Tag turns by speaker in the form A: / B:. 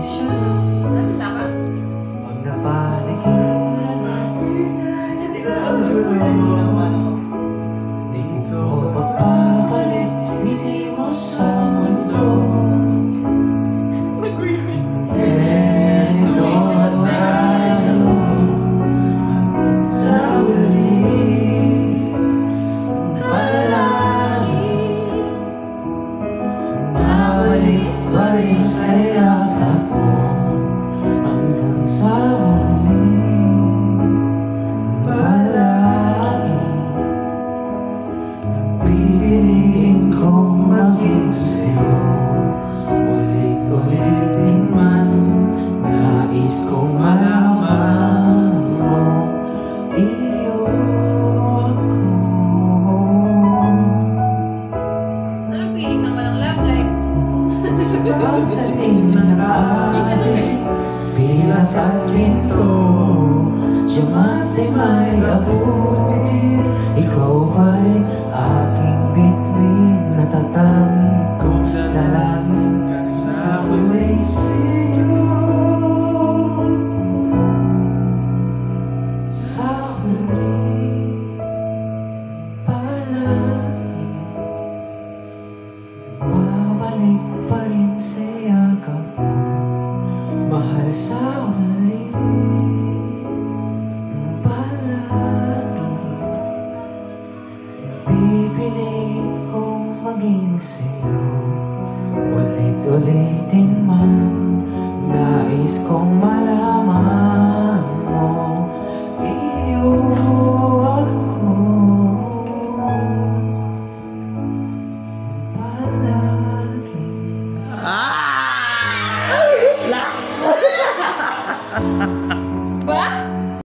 A: siya.
B: Nalala ka?
A: Pag napaligiran hindi ko papabalik, hindi mo sa mundo. Ganito tayo hanggang sa huli. Palagi babalik pa rin sa yakap mo hanggang sa huli. Palagi pipiliin kong maging sa'yo. Ulit-ulitin man, nais kong malaman mo, iyo ako.
B: Anong feeling na walang love life?
A: Sa pagdating ng ating bilang at ginto, siyamate may abuti. Ikaw ay aking bituin, natatanging kong dalangin sa huli sa'yo. Sa huli, palagi babalik pa rin sa yakap mo, mahal. Sa huli, palagi pipiliin kong maging sa'yo. Ulit-ulitin man, nais kong malaman mo, iyo ako. Palagi.
C: Last!